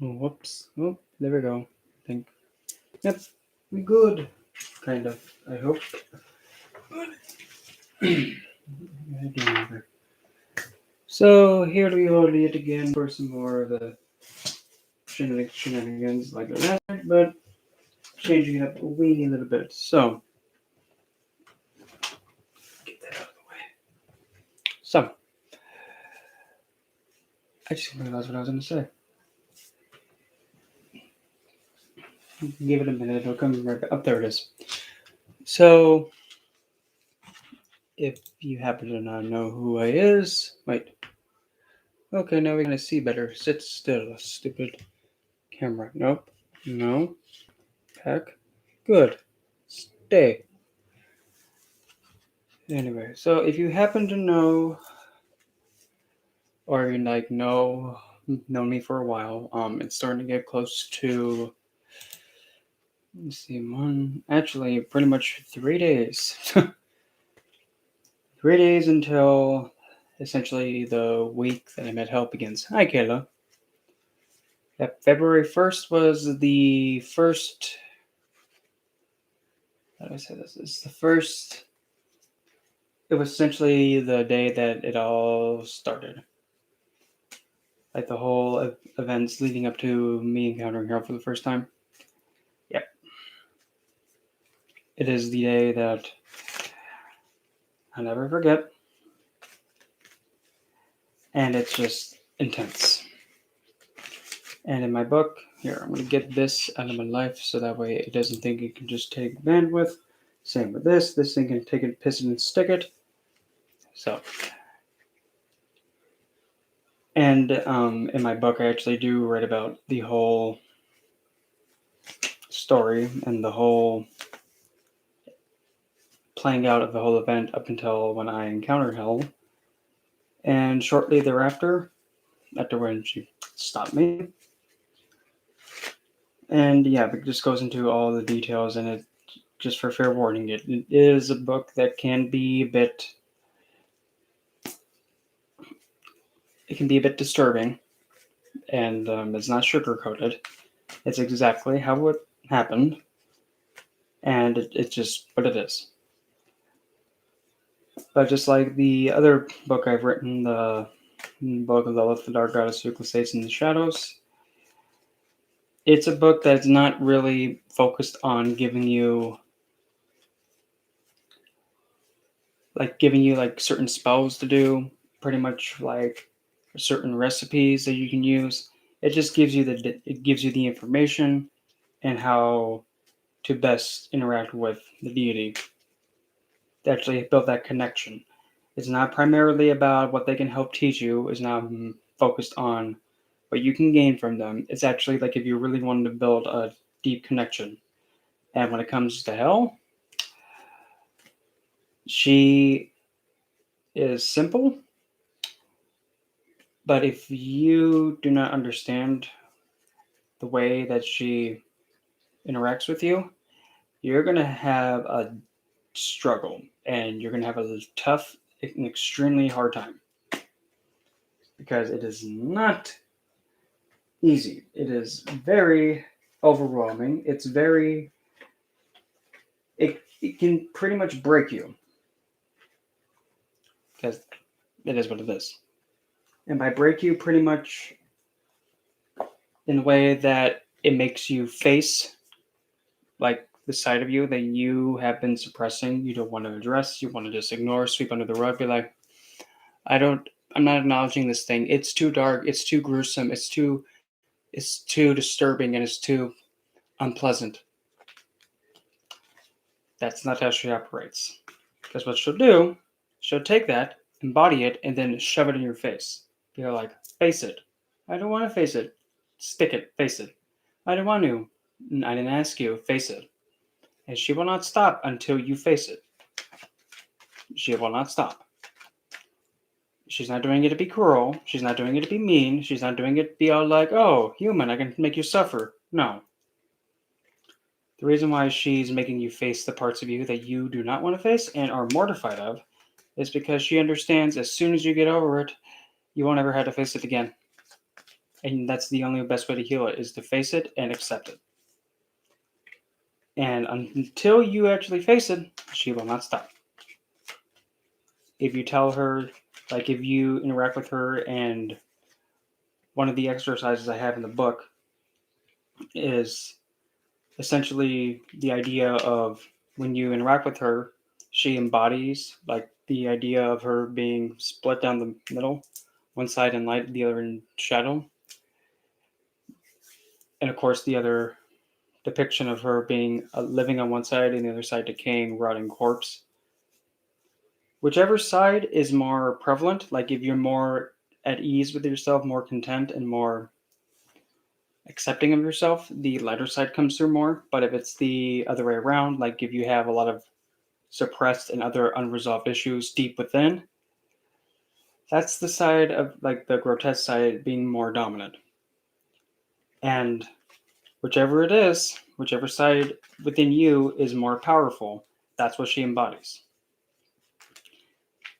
Oh, whoops. Oh, there we go. I think. Yep. We good. Kind of. I hope. So here we are yet again for some more of the shenanigans like last night, but changing it up a wee little bit. So get that out of the way. So I just realized what I was going to say. Give it a minute; it'll come right back. Up there it is. So if you happen to not know who I is, wait. Okay, now we can see better. Sit still, stupid camera. Nope. No. Back. Good. Stay. Anyway, so if you happen to know, or you like know me for a while, it's starting to get close to. Let's see, actually, pretty much 3 days. 3 days until essentially the week that I met Help Begins. Hi, Kayla. That February 1st was the first. How do I say this? It's the first. It was essentially the day that it all started. Like the whole events leading up to me encountering her for the first time. Yep. It is the day that I'll never forget. And it's just intense. And in my book, here, I'm going to get this out of my life so that way it doesn't think it can just take bandwidth. Same with this. This thing can take it, piss it, and stick it. So, and in my book, I actually do write about the whole story and the whole playing out of the whole event up until when I encountered Hell. And shortly thereafter, after when she stopped me, and yeah, it just goes into all the details, and it just for fair warning, it is a book that can be a bit. It can be a bit disturbing, and it's not sugar coated. It's exactly how it happened, and it's just what it is. But just like the other book I've written, the book of Lilith, the Dark Goddess Who States in the Shadows, it's a book that's not really focused on giving you like certain spells to do, pretty much like certain recipes that you can use. It just gives you the information and how to best interact with the deity to actually build that connection. It's not primarily about what they can help teach you. It's not focused on what you can gain from them. It's actually like if you really wanted to build a deep connection. And when it comes to Hell, she is simple, but if you do not understand the way that she interacts with you, you're going to have a struggle and you're going to have a tough, an extremely hard time because it is not easy. It is very overwhelming. It can pretty much break you because it is what it is. And by break you, pretty much in a way that it makes you face like the side of you that you have been suppressing, you don't want to address, you want to just ignore, sweep under the rug, be like, I'm not acknowledging this thing. It's too dark, it's too gruesome, it's too disturbing, and it's too unpleasant. That's not how she operates. Because what she'll do, she'll take that, embody it, and then shove it in your face. You're like, face it. I don't want to face it. Stick it, face it. I don't want to. I didn't ask you, face it. And she will not stop until you face it. She will not stop. She's not doing it to be cruel. She's not doing it to be mean. She's not doing it to be all like, oh, human, I can make you suffer. No. The reason why she's making you face the parts of you that you do not want to face and are mortified of is because she understands as soon as you get over it, you won't ever have to face it again. And that's the only best way to heal it, is to face it and accept it. And until you actually face it, she will not stop. If you tell her, like if you interact with her, and one of the exercises I have in the book is essentially the idea of when you interact with her, she embodies like the idea of her being split down the middle, one side in light, the other in shadow. And of course, the other depiction of her being living on one side and the other side decaying, rotting corpse. Whichever side is more prevalent, like if you're more at ease with yourself, more content, and more accepting of yourself, the lighter side comes through more. But if it's the other way around, like if you have a lot of suppressed and other unresolved issues deep within, that's the side of like the grotesque side being more dominant. And whichever it is, whichever side within you is more powerful, that's what she embodies.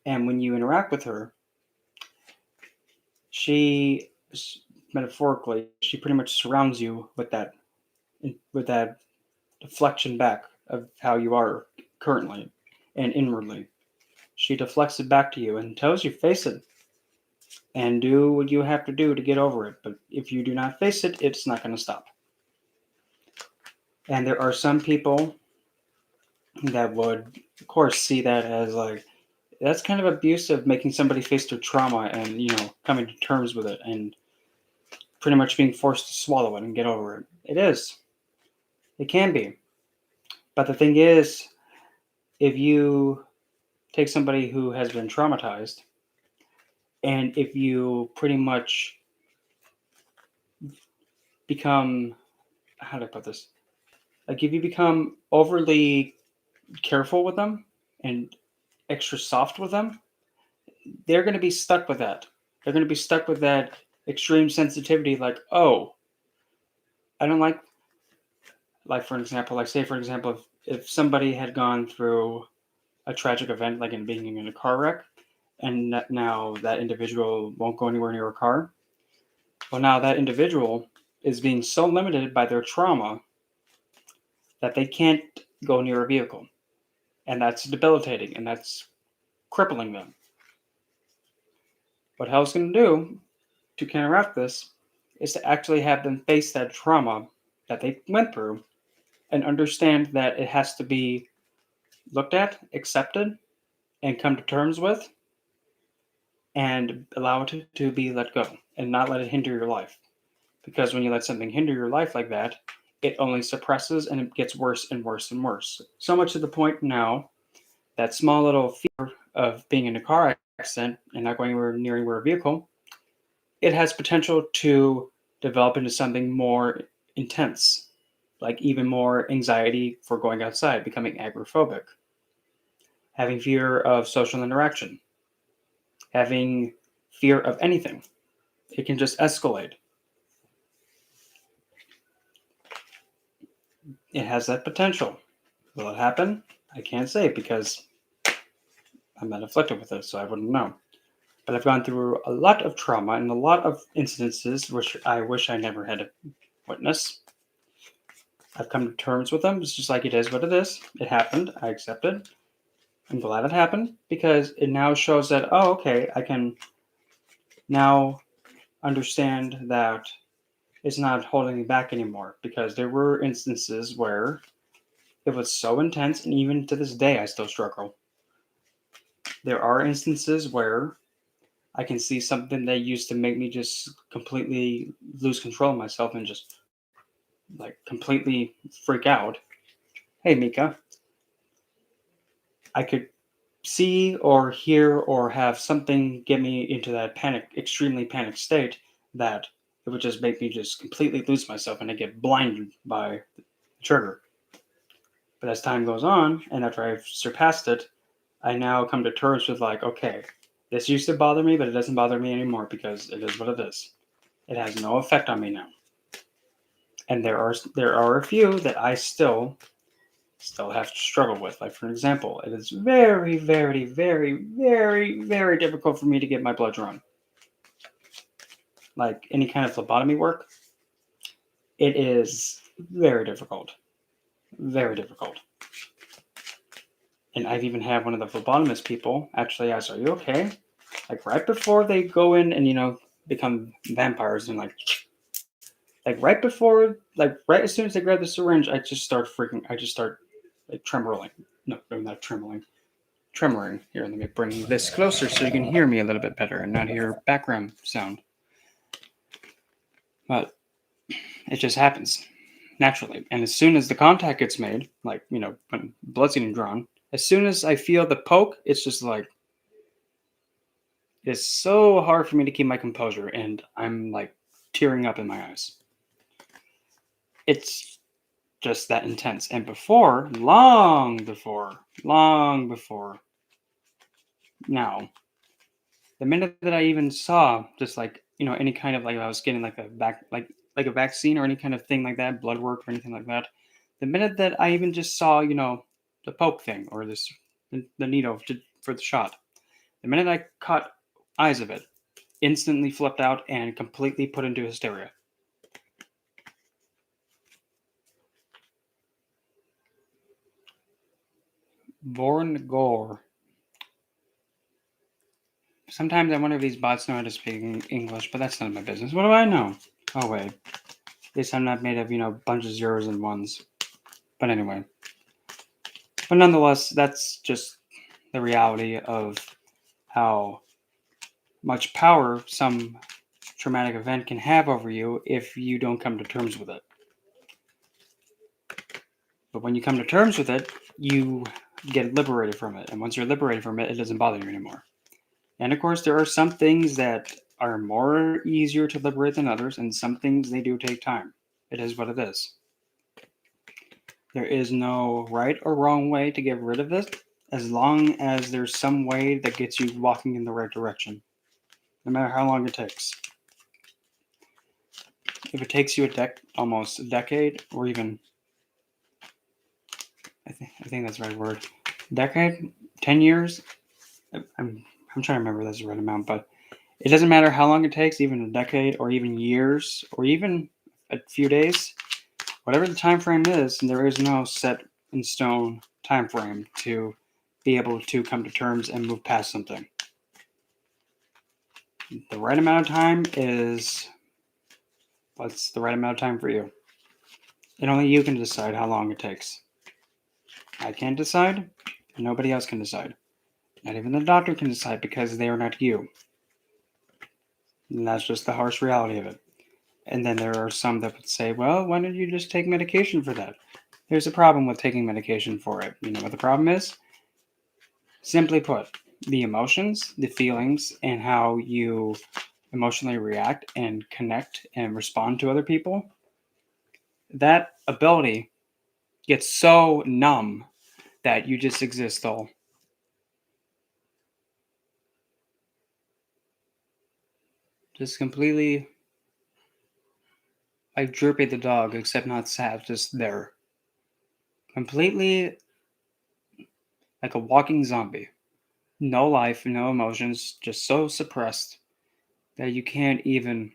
And when you interact with her, she metaphorically, she pretty much surrounds you with that deflection back of how you are currently and inwardly. She deflects it back to you and tells you, face it and do what you have to do to get over it. But if you do not face it, it's not going to stop. And there are some people that would, of course, see that as like, that's kind of abusive, making somebody face their trauma and, coming to terms with it and pretty much being forced to swallow it and get over it. It is. It can be. But the thing is, if you take somebody who has been traumatized, and if you pretty much become, how do I put this? Like if you become overly careful with them and extra soft with them, they're going to be stuck with that. They're going to be stuck with that extreme sensitivity. Like, oh, I don't like for example, like say for example, if somebody had gone through a tragic event, like in being in a car wreck, and now that individual won't go anywhere near a car. Well, now that individual is being so limited by their trauma that they can't go near a vehicle. And that's debilitating and that's crippling them. What hell's going to do to counteract this is to actually have them face that trauma that they went through and understand that it has to be looked at, accepted, and come to terms with, and allow it to be let go and not let it hinder your life. Because when you let something hinder your life like that, it only suppresses and it gets worse and worse and worse. So much to the point now that small little fear of being in a car accident and not going near a vehicle, it has potential to develop into something more intense, like even more anxiety for going outside, becoming agoraphobic, having fear of social interaction, having fear of anything. It can just escalate. It has that potential. Will it happen? I can't say because I'm not afflicted with it, so I wouldn't know. But I've gone through a lot of trauma and a lot of incidences which I wish I never had to witness. I've come to terms with them. It's just like it is what it is. It happened. I accept it. I'm glad it happened because it now shows that, oh, okay, I can now understand that it's not holding me back anymore, because there were instances where it was so intense, and even to this day, I still struggle. There are instances where I can see something that used to make me just completely lose control of myself and just like completely freak out. Hey, Mika, I could see or hear or have something get me into that extremely panic state that it would just make me just completely lose myself and I get blinded by the trigger. But as time goes on, and after I've surpassed it, I now come to terms with like, okay, this used to bother me, but it doesn't bother me anymore because it is what it is. It has no effect on me now. And there are a few that I still have to struggle with. Like for example, it is very, very, very, very, very difficult for me to get my blood drawn. like any kind of phlebotomy work, it is very difficult. Very difficult. And I've even had one of the phlebotomist people actually ask, "Are you okay?" Like right before they go in and become vampires and right before right as soon as they grab the syringe, I just start freaking. I just start like trembling. No, I'm not trembling. Tremoring. Here, let me bring this closer so you can hear me a little bit better and not hear background sound. But it just happens naturally. And as soon as the contact gets made, when blood's getting drawn, as soon as I feel the poke, it's just like, it's so hard for me to keep my composure. And I'm like tearing up in my eyes. It's just that intense. And long before now, the minute that I even saw just any kind of I was getting like a vaccine or any kind of thing like that, blood work or anything like that, the minute that I even just saw the poke thing or the needle for the shot, the minute I caught eyes of it, instantly flipped out and completely put into hysteria. Born Gore. Sometimes I wonder if these bots know how to speak English, but that's none of my business. What do I know? Oh wait, at least I'm not made of a bunch of zeros and ones. But anyway. But nonetheless, that's just the reality of how much power some traumatic event can have over you if you don't come to terms with it. But when you come to terms with it, you get liberated from it. And once you're liberated from it, it doesn't bother you anymore. And of course, there are some things that are more easier to liberate than others, and some things they do take time. It is what it is. There is no right or wrong way to get rid of this, as long as there's some way that gets you walking in the right direction, no matter how long it takes. If it takes you almost a decade, or even, I think that's the right word, decade, 10 years, I'm trying to remember that's the right amount, but it doesn't matter how long it takes, even a decade, or even years, or even a few days, whatever the time frame is, there is no set in stone time frame to be able to come to terms and move past something. The right amount of time is what's the right amount of time for you. And only you can decide how long it takes. I can't decide, and nobody else can decide. Not even the doctor can decide because they are not you. And that's just the harsh reality of it. And then there are some that would say, well, why don't you just take medication for that? There's a problem with taking medication for it. You know what the problem is? Simply put, the emotions, the feelings, and how you emotionally react and connect and respond to other people, that ability gets so numb that you just exist all. Just completely like Droopy the dog, except not sad, just there. Completely like a walking zombie. No life, no emotions, just so suppressed that you can't even.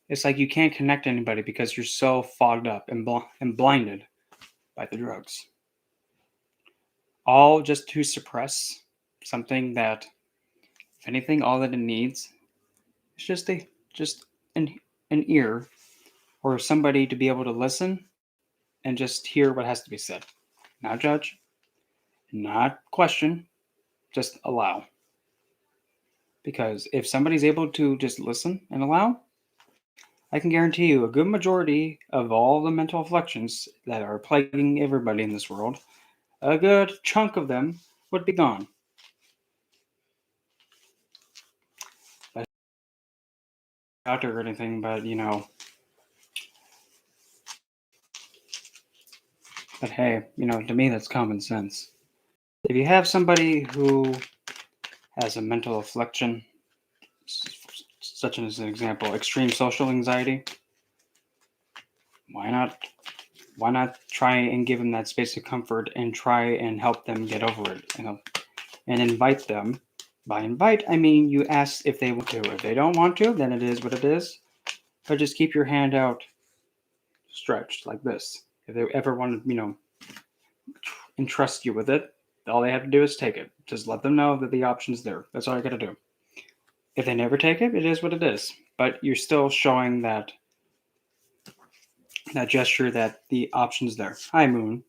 It's like you can't connect to anybody because you're so fogged up and blinded by the drugs. All just to suppress something that, if anything, all that it needs is just an ear or somebody to be able to listen and just hear what has to be said. Not judge, not question, just allow. Because if somebody's able to just listen and allow, I can guarantee you a good majority of all the mental afflictions that are plaguing everybody in this world, a good chunk of them would be gone. Not a doctor or anything, but hey, to me that's common sense. If you have somebody who has a mental affliction, such as an example, extreme social anxiety, why not try and give them that space of comfort and try and help them get over it, and invite them By invite, I mean you ask if they want to. If they don't want to, then it is what it is. But just keep your hand out stretched like this. If they ever want to, entrust you with it, all they have to do is take it. Just let them know that the option's there. That's all you got to do. If they never take it, it is what it is. But you're still showing that gesture that the option's there. Hi, Moon.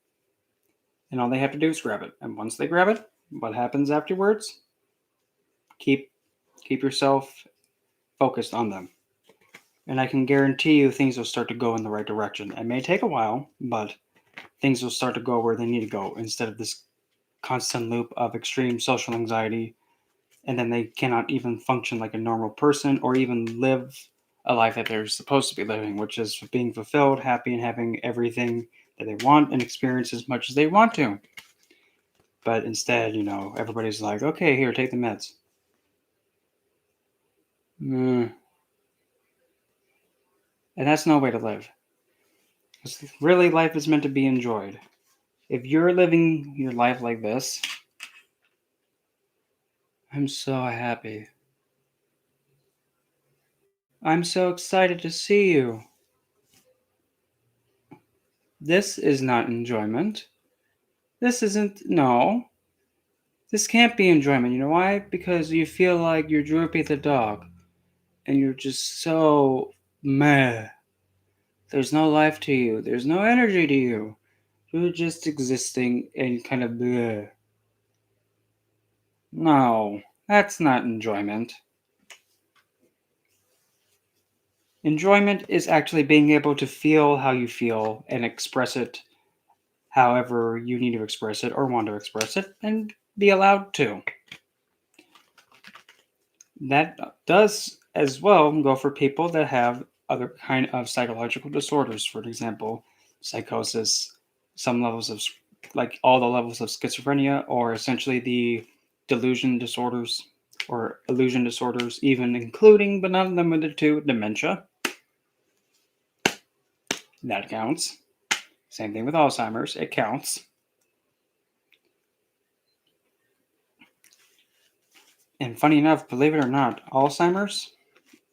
And all they have to do is grab it. And once they grab it, what happens afterwards? Keep yourself focused on them. And I can guarantee you things will start to go in the right direction. It may take a while, but things will start to go where they need to go instead of this constant loop of extreme social anxiety, and then they cannot even function like a normal person or even live a life that they're supposed to be living, which is being fulfilled, happy, and having everything that they want and experience as much as they want to. But instead, everybody's like, okay, here, take the meds. And that's no way to live. Because really, life is meant to be enjoyed. If you're living your life like this, I'm so happy. I'm so excited to see you. This is not enjoyment. This isn't, no. This can't be enjoyment. You know why? Because you feel like you're Droopy the dog. And you're just so meh. There's no life to you. There's no energy to you. You're just existing and kind of bleh. No, that's not enjoyment. Enjoyment is actually being able to feel how you feel and express it however you need to express it or want to express it and be allowed to. That does as well go for people that have other kind of psychological disorders, for example, psychosis, some levels of like all the levels of schizophrenia, or essentially the delusion disorders or illusion disorders, even including but not limited to dementia. That counts. Same thing with Alzheimer's, it counts. And funny enough, believe it or not, Alzheimer's,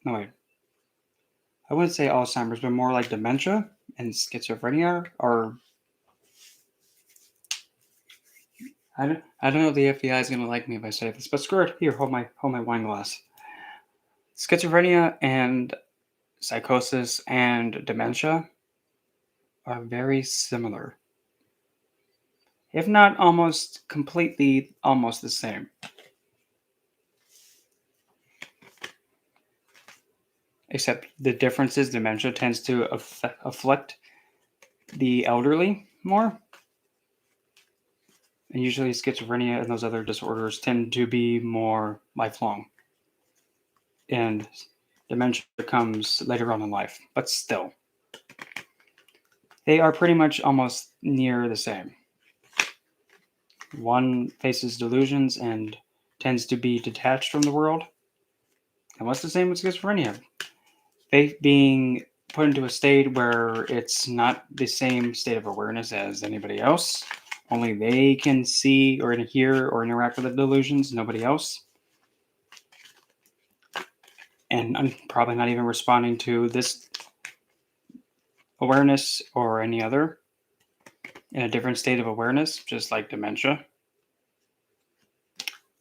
no wait, I wouldn't say Alzheimer's, but more like dementia and schizophrenia are. I don't know if the FBI is gonna like me if I say this, but screw it. Here, hold my wine glass. Schizophrenia and psychosis and dementia are very similar, if not almost completely almost the same. Except the difference is dementia tends to afflict the elderly more. And usually schizophrenia and those other disorders tend to be more lifelong. And dementia comes later on in life, but still. They are pretty much almost near the same. One faces delusions and tends to be detached from the world. And what's the same with schizophrenia? They being put into a state where it's not the same state of awareness as anybody else. Only they can see or hear or interact with the delusions, nobody else. And I'm probably not even responding to this awareness or any other in a different state of awareness, just like dementia.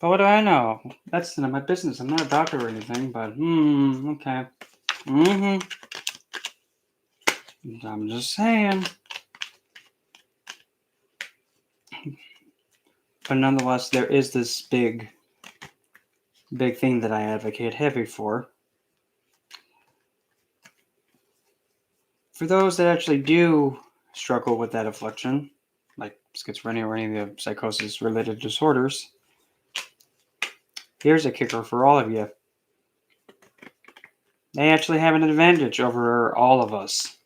But what do I know? That's none of my business. I'm not a doctor or anything, but okay. I'm just saying. But nonetheless, there is this big thing that I advocate heavy for. For those that actually do struggle with that affliction, like schizophrenia or any of the psychosis related disorders, here's a kicker for all of you. They actually have an advantage over all of us.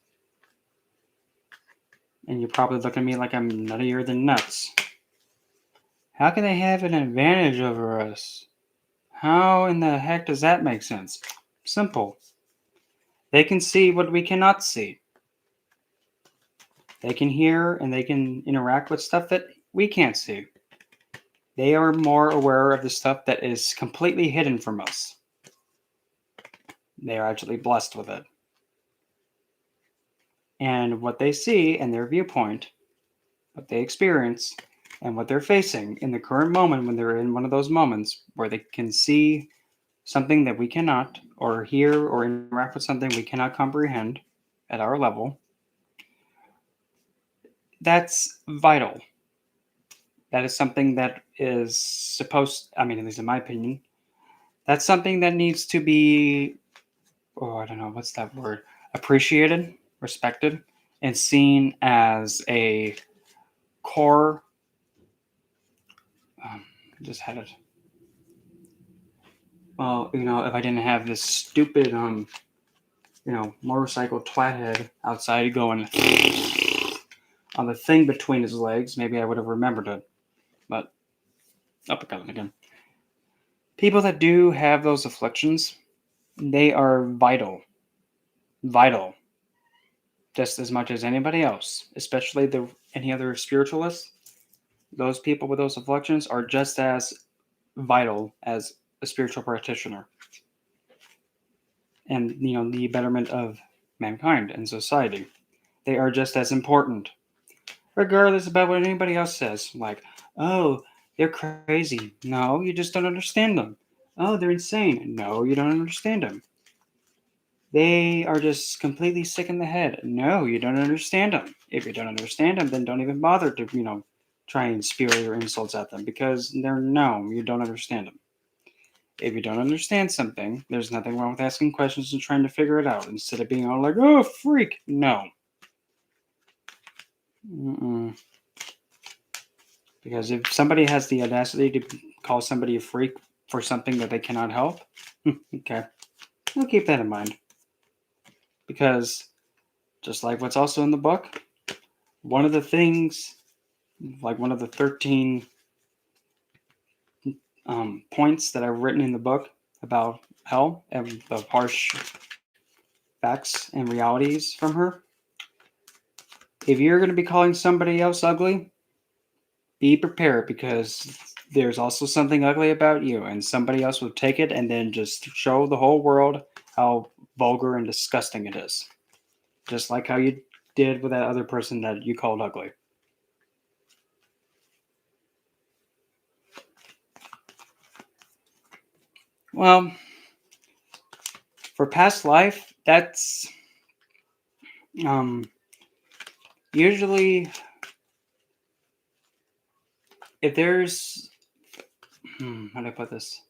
And you're probably looking at me like I'm nuttier than nuts. How can they have an advantage over us? How in the heck does that make sense? Simple. They can see what we cannot see. They can hear and they can interact with stuff that we can't see. They are more aware of the stuff that is completely hidden from us. They are actually blessed with it. And what they see and their viewpoint, what they experience, and what they're facing in the current moment when they're in one of those moments where they can see something that we cannot, or hear or interact with something we cannot comprehend at our level, that's vital. That is something that is supposed, I mean, at least in my opinion, that's something that needs to be, oh, I don't know, what's that word? Appreciated, respected, and seen as a core. Um, just had it. Well, if I didn't have this stupid, motorcycle twat outside going on the thing between his legs, maybe I would have remembered it. But up it comes again. People that do have those afflictions, they are vital. Vital. Just as much as anybody else, especially any other spiritualists. Those people with those afflictions are just as vital as a spiritual practitioner. And the betterment of mankind and society. They are just as important, regardless about what anybody else says. Like, oh, they're crazy. No, you just don't understand them. Oh, they're insane. No, you don't understand them. They are just completely sick in the head. No, you don't understand them. If you don't understand them, then don't even bother to, try and spew your insults at them because you don't understand them. If you don't understand something, there's nothing wrong with asking questions and trying to figure it out instead of being all like, oh, freak. No. Mm-mm. Because if somebody has the audacity to call somebody a freak for something that they cannot help, okay, I'll keep that in mind. Because just like what's also in the book, one of the things, like one of the 13 points that I've written in the book about hell and the harsh facts and realities from her, if you're going to be calling somebody else ugly, be prepared because there's also something ugly about you, and somebody else will take it and then just show the whole world how vulgar and disgusting it is. Just like how you did with that other person that you called ugly. Well, for past life, that's usually if there's how do I put this?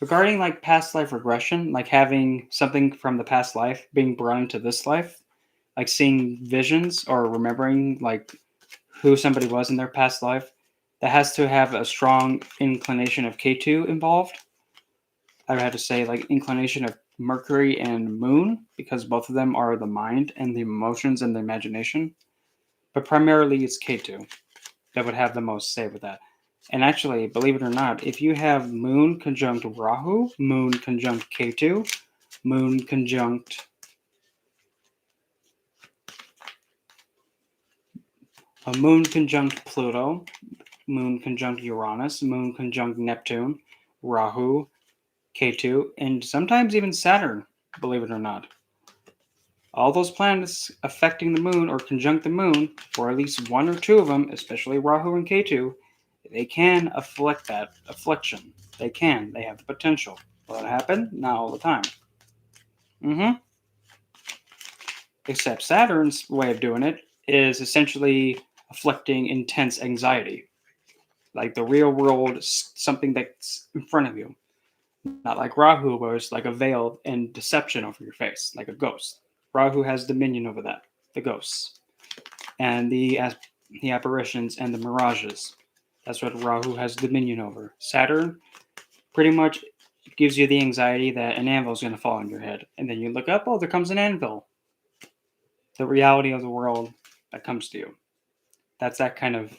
Regarding like past life regression, like having something from the past life being brought into this life, like seeing visions or remembering like who somebody was in their past life, that has to have a strong inclination of K2 involved. I would have to say like inclination of Mercury and Moon because both of them are the mind and the emotions and the imagination. But primarily it's K2 that would have the most say with that. And actually, believe it or not, if you have Moon conjunct Rahu, Moon conjunct K2, Moon conjunct a Moon conjunct Pluto, Moon conjunct Uranus, Moon conjunct Neptune, Rahu, K2, and sometimes even Saturn, believe it or not. All those planets affecting the moon or conjunct the moon, or at least one or two of them, especially Rahu and Ketu, they can afflict that affliction. They can. They have the potential. Will it happen? Not all the time. Mm-hmm. Except Saturn's way of doing it is essentially afflicting intense anxiety. Like the real world, something that's in front of you. Not like Rahu, where it's like a veil and deception over your face, like a ghost. Rahu has dominion over that, the ghosts, and the apparitions and the mirages. That's what Rahu has dominion over. Saturn pretty much gives you the anxiety that an anvil is going to fall on your head, and then you look up, oh, there comes an anvil. The reality of the world that comes to you. That's that kind of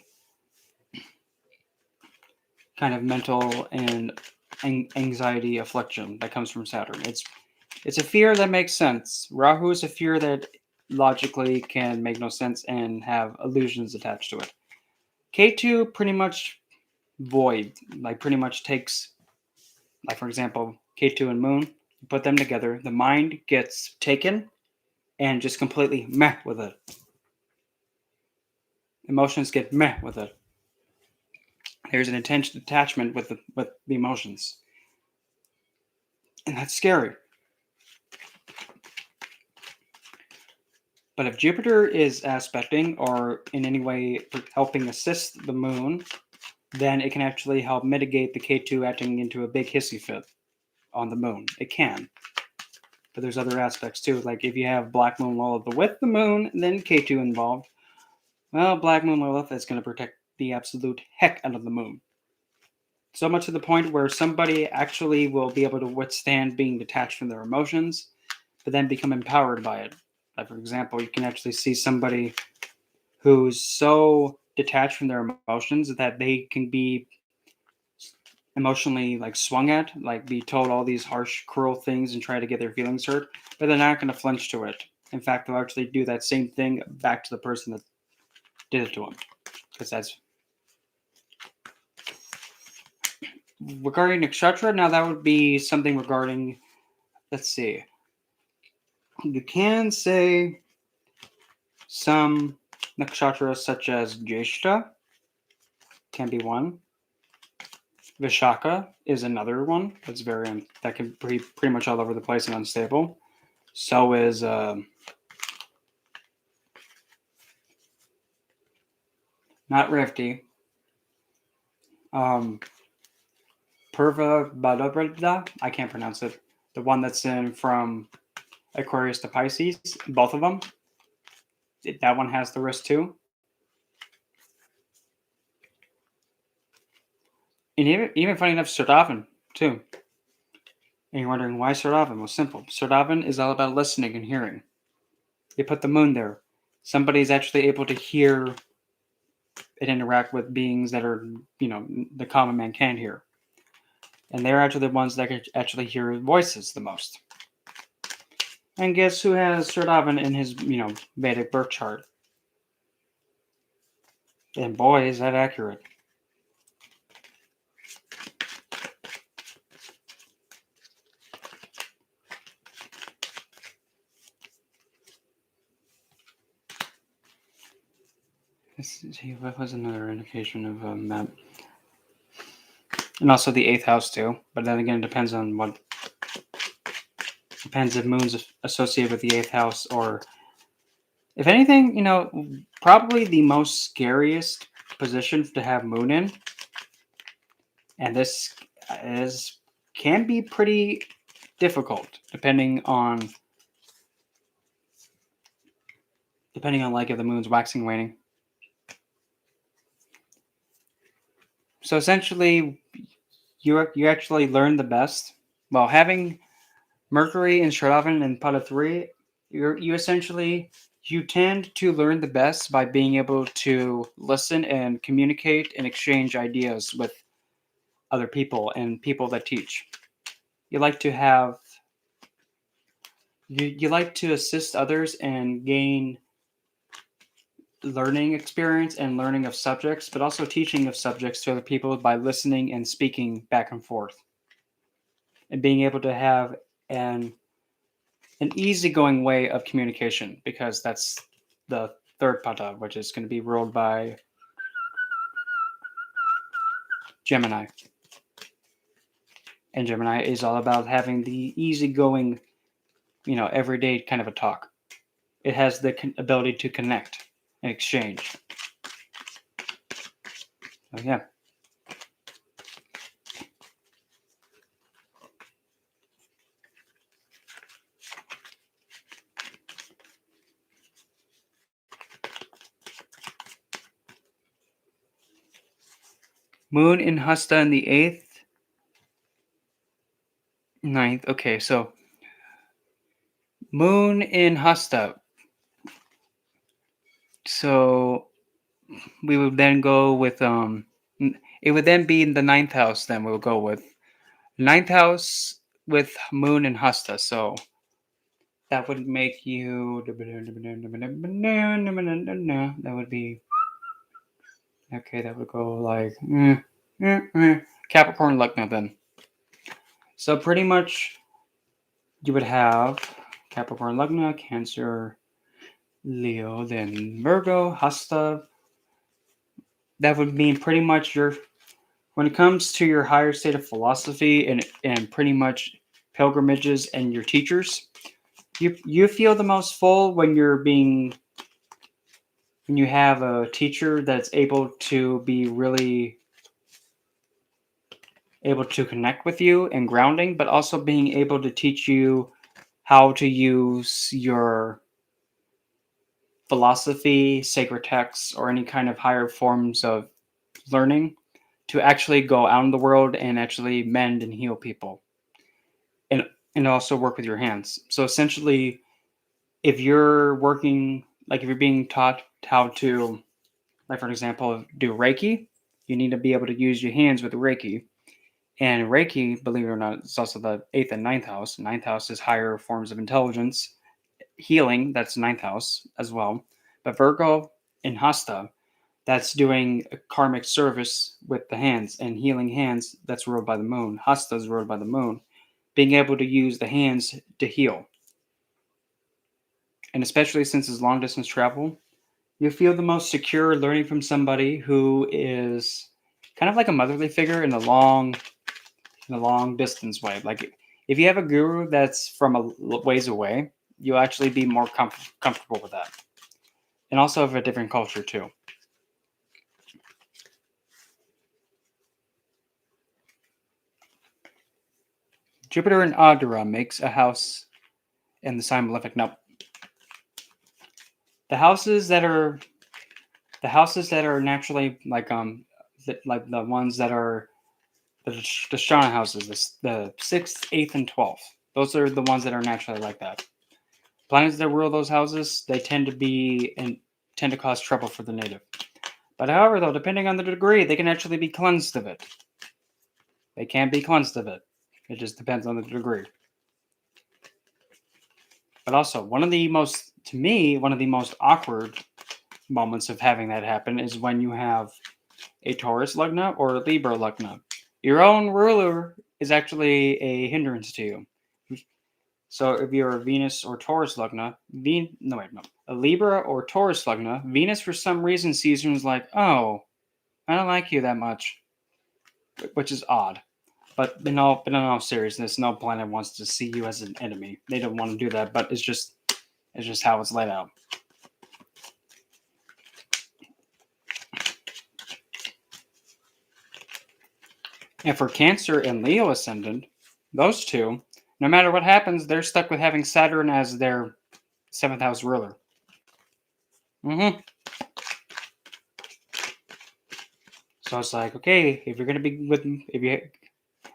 mental and anxiety affliction that comes from Saturn. It's a fear that makes sense. Rahu is a fear that logically can make no sense and have illusions attached to it. K2 pretty much void, like pretty much takes, like for example, K2 and Moon, you put them together, the mind gets taken and just completely meh with it. Emotions get meh with it. There's an intense attachment with the emotions, and that's scary. But if Jupiter is aspecting or in any way helping assist the moon, then it can actually help mitigate the K2 acting into a big hissy fit on the moon. It can. But there's other aspects too. Like if you have Black Moon Lilith with the moon, then K2 involved, well, Black Moon Lilith is going to protect the absolute heck out of the moon. So much to the point where somebody actually will be able to withstand being detached from their emotions, but then become empowered by it. Like for example, you can actually see somebody who's so detached from their emotions that they can be emotionally like swung at, like be told all these harsh, cruel things and try to get their feelings hurt, but they're not going to flinch to it. In fact, they'll actually do that same thing back to the person that did it to them. Because that's regarding nakshatra. Now that would be something regarding. Let's see. You can say some nakshatras such as Jeshta can be one. Vishaka is another one that's that can be pretty much all over the place and unstable. So is not Rifty. Purva Badabrada. I can't pronounce it. The one that's in from Aquarius to Pisces. Both of them. That one has the risk too. And even funny enough, Sardavan too. And you're wondering why Sardavan? Well, simple. Sardavan is all about listening and hearing. You put the moon there. Somebody's actually able to hear and interact with beings that are, the common man can't hear. And they're actually the ones that can actually hear voices the most. And guess who has Sardavan in his, Vedic birth chart? And boy, is that accurate. Let's see, what was another indication of that? And also the 8th house too. But then again, it depends on what. Depends if moon's associated with the 8th house or. If anything, probably the most scariest position to have moon in. And this can be pretty difficult depending on like if the moon's waxing waning. So essentially you actually learn the best. Well, having Mercury and Shravan and Pada 3, you tend to learn the best by being able to listen and communicate and exchange ideas with other people and people that teach. You like to have you like to assist others and gain learning experience and learning of subjects, but also teaching of subjects to other people by listening and speaking back and forth. And being able to have an easygoing way of communication, because that's the third pada, which is going to be ruled by Gemini. And Gemini is all about having the easygoing, everyday kind of a talk. It has the ability to connect and exchange. So, yeah. Moon in Hasta in the 8th, 9th. Okay, so Moon in Hasta. So we would then go with it would then be in the 9th house. Then we'll go with 9th house with Moon and Hasta. So that would make you. That would be Okay, that would go like Capricorn, Lugna then. So pretty much you would have Capricorn, Lugna, Cancer, Leo, then Virgo, Hasta. That would mean pretty much when it comes to your higher state of philosophy and pretty much pilgrimages and your teachers, you feel the most full when you have a teacher that's able to be really able to connect with you and grounding, but also being able to teach you how to use your philosophy, sacred texts, or any kind of higher forms of learning to actually go out in the world and actually mend and heal people and and also work with your hands. So essentially, if you're working like if you're being taught how to, like for example, do Reiki, you need to be able to use your hands with Reiki. And Reiki, believe it or not, is also the eighth and ninth house. Ninth house is higher forms of intelligence. Healing, that's ninth house as well. But Virgo and Hasta, that's doing a karmic service with the hands. And healing hands, that's ruled by the moon. Hasta is ruled by the moon. Being able to use the hands to heal. And especially since it's long distance travel, you feel the most secure learning from somebody who is kind of like a motherly figure in a long distance way. Like if you have a guru that's from a ways away, you'll actually be more comfortable with that, and also of a different culture too. Jupiter in Adara makes a house in the sign Malefic. Now, the houses that are naturally like the ones that are the Shana houses, the sixth, eighth, and 12th. Those are the ones that are naturally like that. Planets that rule those houses, they tend to cause trouble for the native. But however, though, depending on the degree, they can actually be cleansed of it. They can be cleansed of it. It just depends on the degree. But also, one of the most awkward moments of having that happen is when you have a Taurus Lugna or a Libra Lugna. Your own ruler is actually a hindrance to you. So if you're a Venus or Taurus Lugna, a Libra or Taurus Lugna, Venus for some reason sees you and is like, oh, I don't like you that much, which is odd. But in all seriousness, no planet wants to see you as an enemy. They don't want to do that, but it's just how it's laid out. And for Cancer and Leo ascendant, those two, no matter what happens, they're stuck with having Saturn as their seventh house ruler. Mm-hmm. So it's like, okay, if you're gonna be if you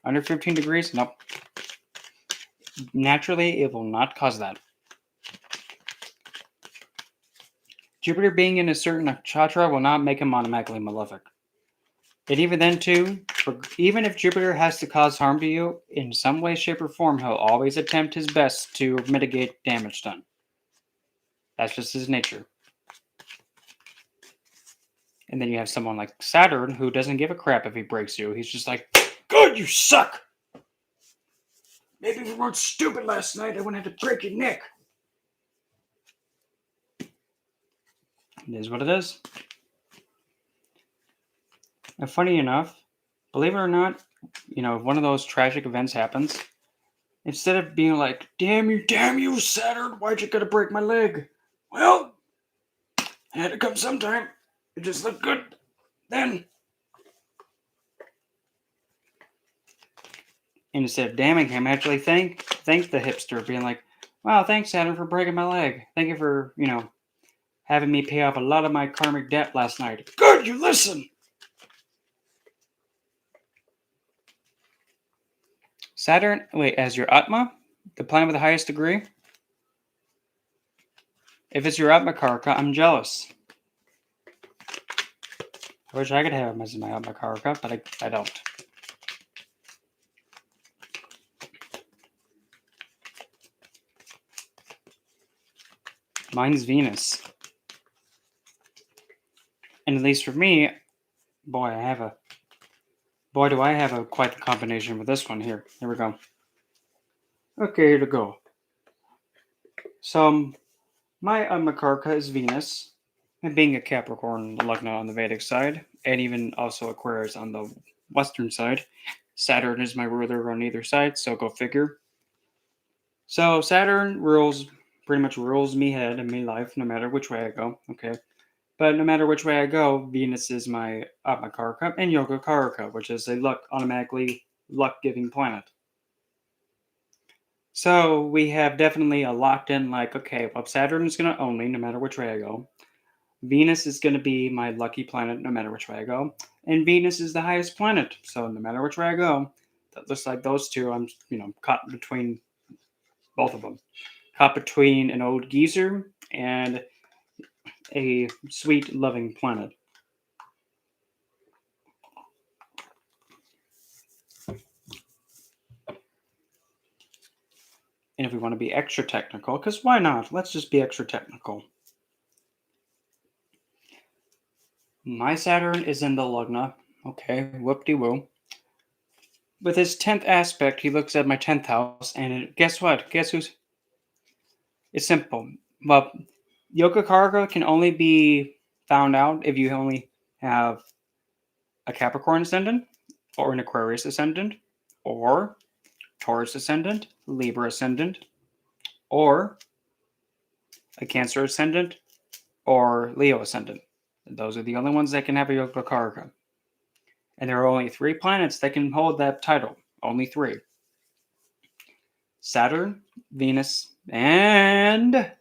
under 15 degrees, nope. Naturally, it will not cause that. Jupiter being in a certain nakshatra will not make him automatically malefic. And even then, too, even if Jupiter has to cause harm to you in some way, shape, or form, he'll always attempt his best to mitigate damage done. That's just his nature. And then you have someone like Saturn who doesn't give a crap if he breaks you. He's just like, good, you suck. Maybe if you weren't stupid last night, I wouldn't have to break your neck. It is what it is. And funny enough, believe it or not, if one of those tragic events happens, instead of being like, damn you, Saturn, why'd you gotta break my leg? Well, it had to come sometime. It just looked good then. And instead of damning him, actually thank the hipster, being like, wow, thanks, Saturn, for breaking my leg. Thank you for, having me pay off a lot of my karmic debt last night. Good, you listen. Saturn, wait, as your Atma, the planet with the highest degree? If it's your Atma Karaka, I'm jealous. I wish I could have him as my Atma Karaka, but I don't. Mine's Venus. And at least for me, Boy, do I have a quite the combination with this one here. Here we go. Okay, here to go. So my Makarka is Venus, and being a Capricorn Lugna on the Vedic side, and even also Aquarius on the Western side. Saturn is my ruler on either side, so go figure. So Saturn pretty much rules me head and me life, no matter which way I go. Okay, but no matter which way I go, Venus is my Atmakarka and Yogakaraka, which is a automatically luck giving planet. So we have definitely a locked in, like, okay, well, Saturn is going to own me no matter which way I go. Venus is going to be my lucky planet no matter which way I go. And Venus is the highest planet. So no matter which way I go, that looks like those two, I'm, caught between both of them. Caught between an old geezer and a sweet, loving planet. And if we want to be extra technical, because why not? Let's just be extra technical. My Saturn is in the Lugna. Okay, whoop-de-woo. With his 10th aspect, he looks at my 10th house, and guess what? Guess who's... It's simple. Well, Yogacarga can only be found out if you only have a Capricorn ascendant, or an Aquarius ascendant, or Taurus ascendant, Libra ascendant, or a Cancer ascendant, or Leo ascendant. Those are the only ones that can have a Yogacarga. And there are only 3 planets that can hold that title. Only 3. Saturn, Venus, and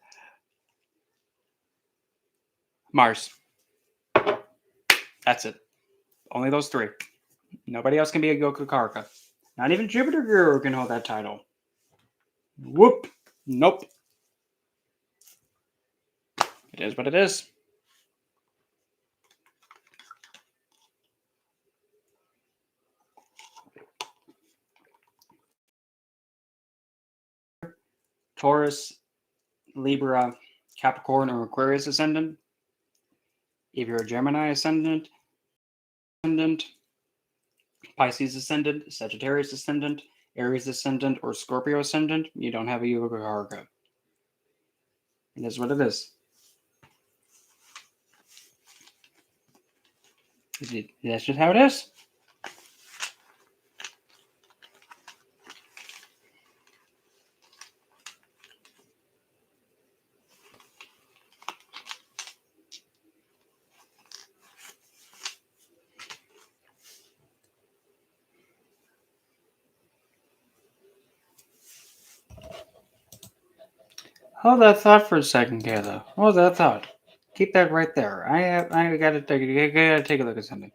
Mars. That's it. Only those 3. Nobody else can be a Yogacarga. Not even Jupiter Guru can hold that title. Whoop. Nope. It is what it is. Taurus, Libra, Capricorn, or Aquarius ascendant. If you're a Gemini ascendant, Pisces ascendant, Sagittarius ascendant, Aries ascendant, or Scorpio ascendant, you don't have a Yogacarga. It is what it is. That's just how it is. Hold that thought for a second, Kayla. Hold that thought. Keep that right there. I gotta take a look at something.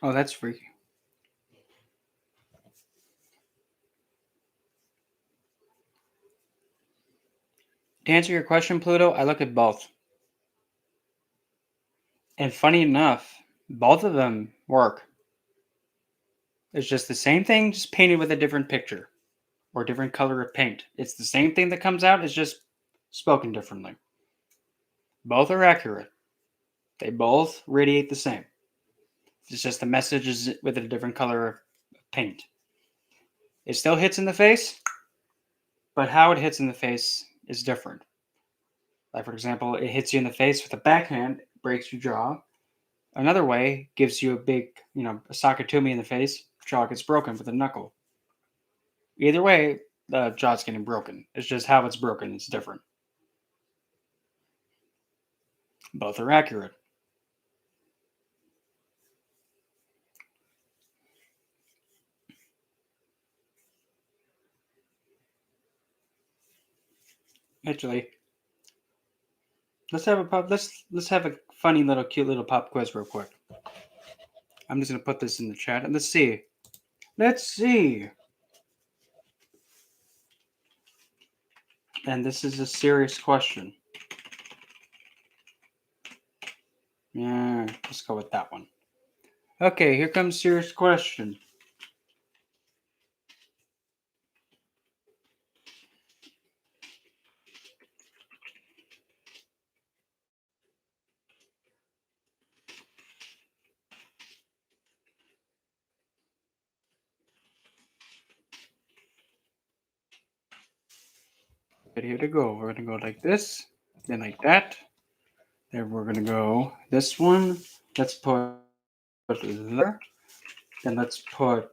Oh, that's freaky. To answer your question, Pluto, I look at both. And funny enough, both of them work. It's just the same thing, just painted with a different picture or different color of paint. It's the same thing that comes out, it's just spoken differently. Both are accurate. They both radiate the same. It's just the message is with a different color of paint. It still hits in the face, but how it hits in the face is different. Like, for example, it hits you in the face with a backhand, breaks your jaw. Another way gives you a big, a socket to me in the face, jaw gets broken with a knuckle. Either way, the jaw's getting broken. It's just how it's broken, it's different. Both are accurate. Actually, let's have a funny little cute little pop quiz real quick. I'm just gonna put this in the chat and let's see. Let's see. And this is a serious question. Yeah, let's go with that one. Okay, here comes serious question. But here to go. We're gonna go like this, then like that. Then we're gonna go this one. Let's put there. Then let's put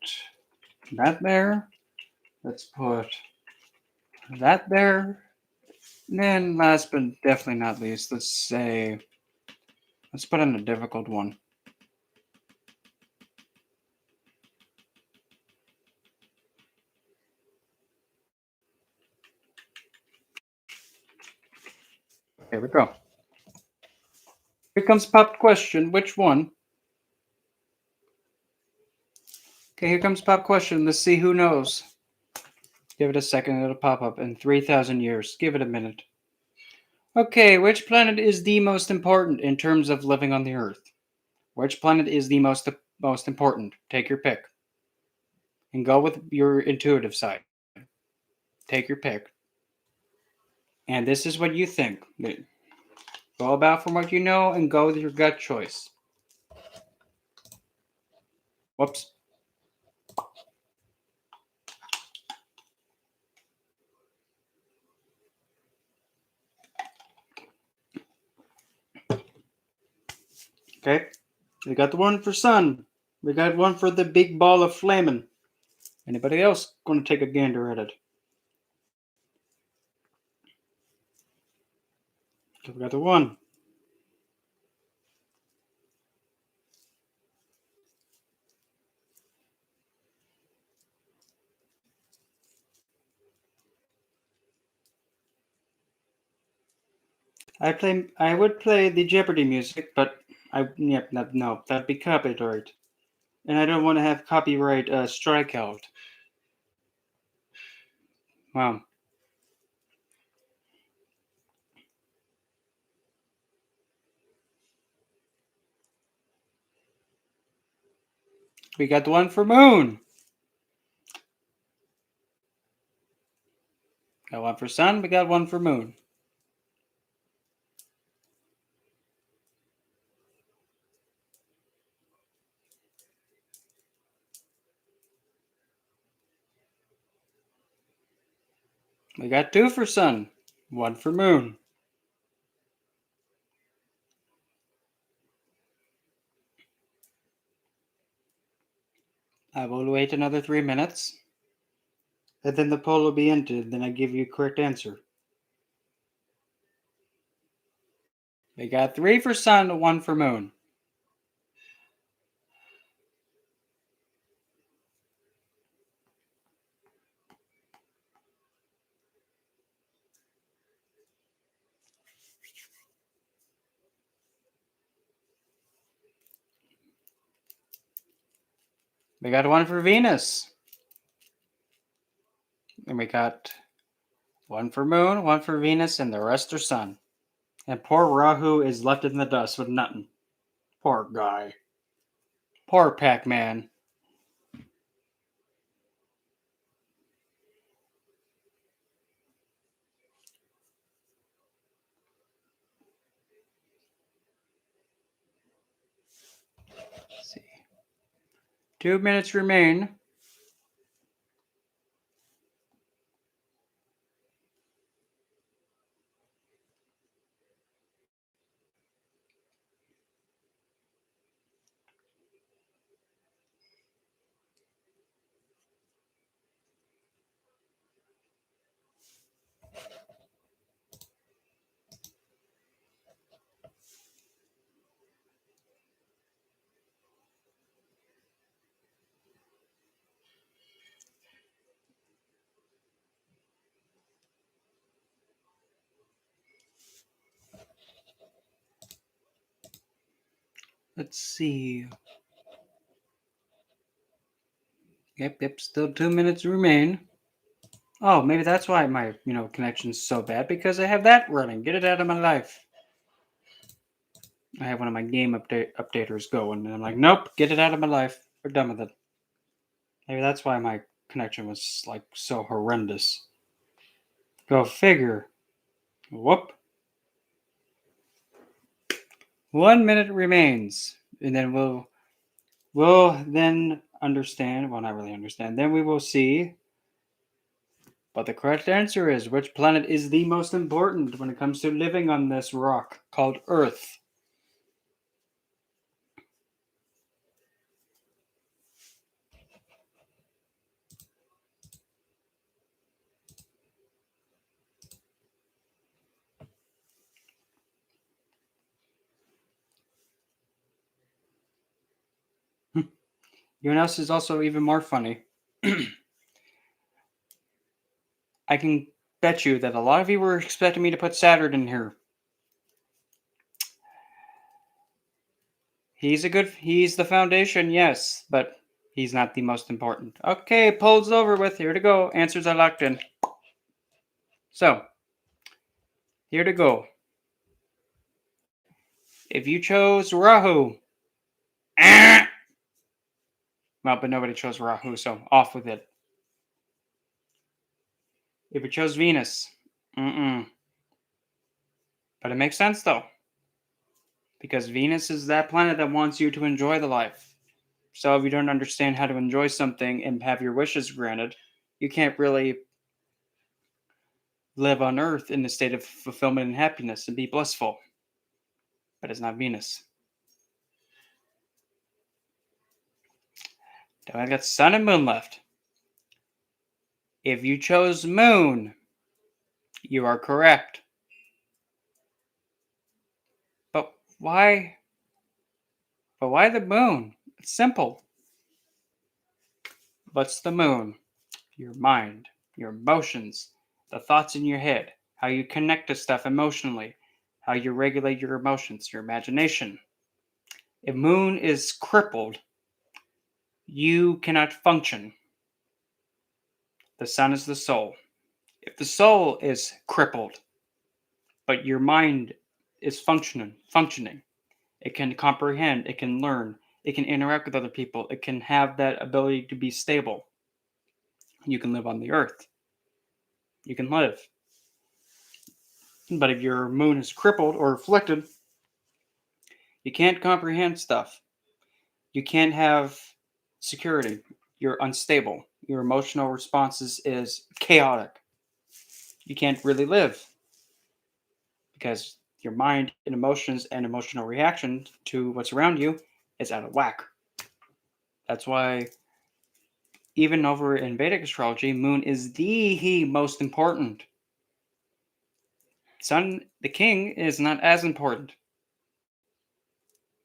that there. Let's put that there. And then last but definitely not least, let's put in a difficult one. Here we go. Here comes pop question. Which one? Okay, here comes pop question. Let's see who knows. Give it a second. It'll pop up in 3,000 years. Give it a minute. Okay, which planet is the most important in terms of living on the Earth? Which planet is the most important? Take your pick. And go with your intuitive side. Take your pick. And this is what you think. Go about from what you know and go with your gut choice. Whoops. Okay. We got the one for sun. We got one for the big ball of flaming. Anybody else going to take a gander at it? Okay, we got the one. I would play the Jeopardy music, but no, that'd be copyright. And I don't want to have copyright strikeout. Wow. We got the one for moon. Got one for sun. We got one for moon. We got two for sun. One for moon. I will wait another 3 minutes. And then the poll will be ended. Then I give you a correct answer. We got three for sun, one for moon. We got one for Venus. And we got one for moon, one for Venus, and the rest are sun. And poor Rahu is left in the dust with nothing. Poor guy. Poor Pac-Man. Let's see. 2 minutes remain. Let's see. Yep, still 2 minutes remain. Oh, maybe that's why my, connection's so bad, because I have that running. Get it out of my life. I have one of my game updaters going, and I'm like, nope, get it out of my life. We're done with it. Maybe that's why my connection was like so horrendous. Go figure. Whoop. 1 minute remains, and then we'll then understand. Well, not really understand. Then we will see what the correct answer is. Which planet is the most important when it comes to living on this rock called Earth? You know what else is also even more funny? I can bet you that a lot of you were expecting me to put Saturn in here. He's the foundation, yes, but he's not the most important. Okay, polls over with. Here to go. Answers are locked in. So, here to go. If you chose Rahu, well, but nobody chose Rahu, so off with it. If you chose Venus, but it makes sense though, because Venus is that planet that wants you to enjoy the life. So if you don't understand how to enjoy something and have your wishes granted, you can't really live on Earth in a state of fulfillment and happiness and be blissful. But it's not Venus. Now I got Sun and Moon left. If you chose Moon, you are correct. But why? But why the Moon? It's simple. What's the Moon? Your mind, your emotions, the thoughts in your head, how you connect to stuff emotionally, how you regulate your emotions, your imagination. If Moon is crippled, you cannot function. The Sun is the soul. If the soul is crippled, but your mind is functioning, it can comprehend, it can learn, it can interact with other people, it can have that ability to be stable. You can live on the earth. You can live. But if your moon is crippled or afflicted, you can't comprehend stuff. You can't have security. You're unstable. Your emotional responses is chaotic. You can't really live because your mind and emotions and emotional reaction to what's around you is out of whack. That's why even over in Vedic astrology, moon is the most important. Sun, the king, is not as important.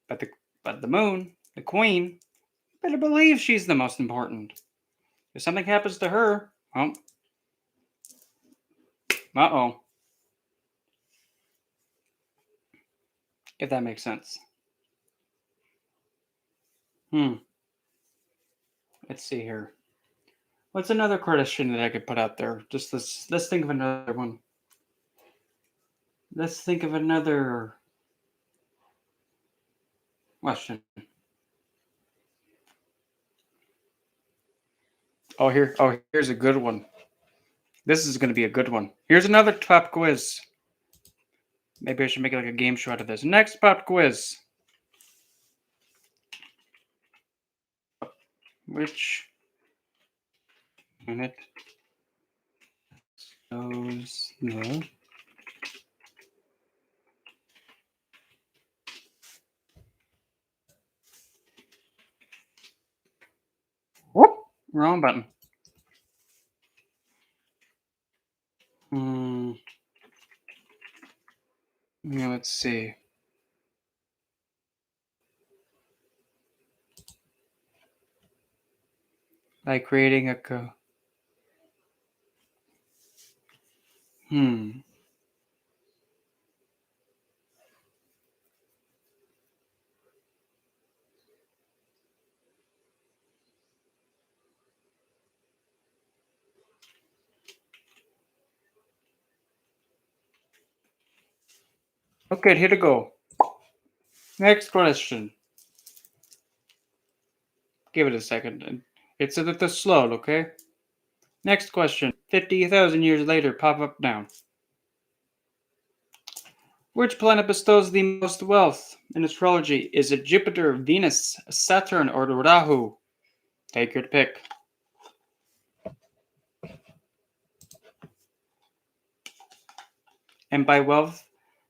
But the moon, the queen, better believe she's the most important. If something happens to her, well, uh-oh. If that makes sense. Hmm. Let's see here. What's another question that I could put out there? Just let's think of another one. Let's think of another question. Here's a good one. This is going to be a good one. Here's another pop quiz. Maybe I should make it like a game show out of this. Next pop quiz. Which planet shows the whoop? Wrong button. Hmm. Yeah, let's see. Like creating a hmm. Okay, here to go. Next question. Give it a second. It's a little slow, okay? Next question. 50,000 years later, pop up now. Which planet bestows the most wealth in astrology? Is it Jupiter, Venus, Saturn, or Rahu? Take your pick. And by wealth,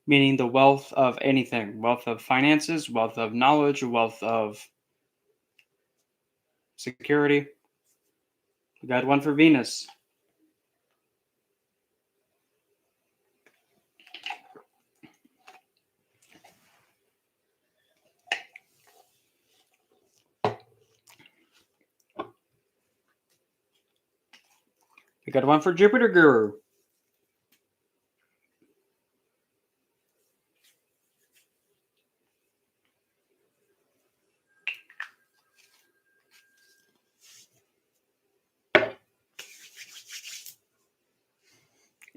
meaning the wealth of anything, wealth of finances, wealth of knowledge, wealth of security. We got one for Venus. We got one for Jupiter Guru.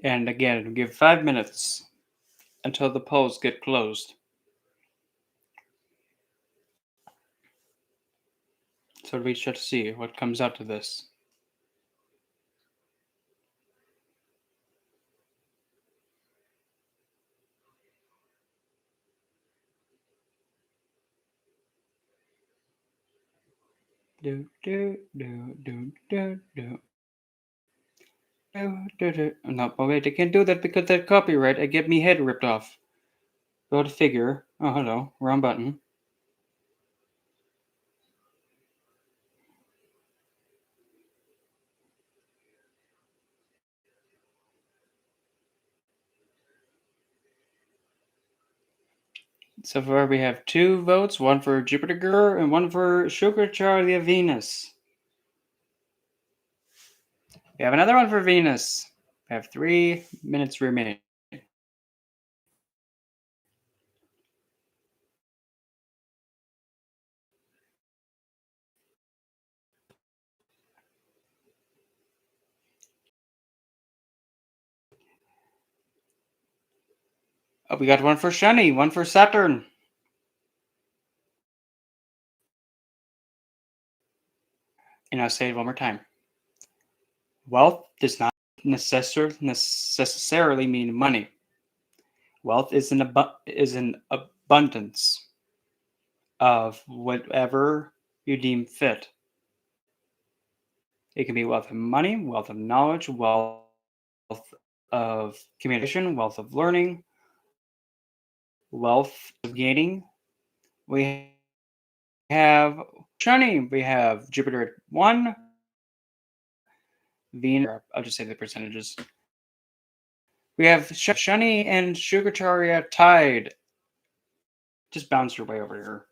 And again, give 5 minutes until the polls get closed. So we shall see what comes out of this. Do do do do do do. No, but wait, I can't do that because that copyright. I get me head ripped off. Go to figure. Oh, hello. Wrong button. So far, we have 2 votes, one for Jupiter Girl and one for Sugar Charlie of Venus. We have another one for Venus. We have 3 minutes remaining. Oh, we got one for Shani, one for Saturn. And I'll say it one more time. Wealth does not necessarily mean money. Wealth is an abundance of whatever you deem fit. It can be wealth of money, wealth of knowledge, wealth of communication, wealth of learning, wealth of gaining. We have Shani, we have Jupiter at 1, Venus, I'll just say the percentages. We have Shani and Shugaracharya tied. Just bounce your way over here.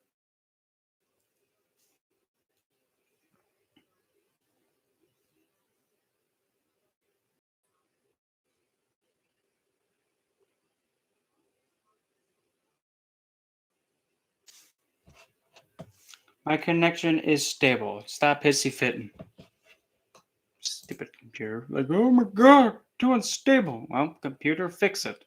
My connection is stable. Stop hissy fitting. Stupid computer. Like, oh my god, too unstable. Well, computer, fix it.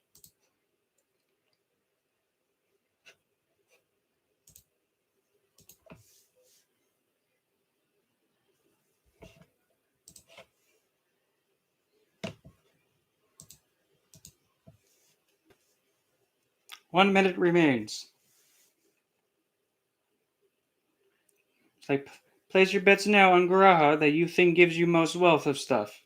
One minute remains. It's like, place your bets now on Graha that you think gives you most wealth of stuff.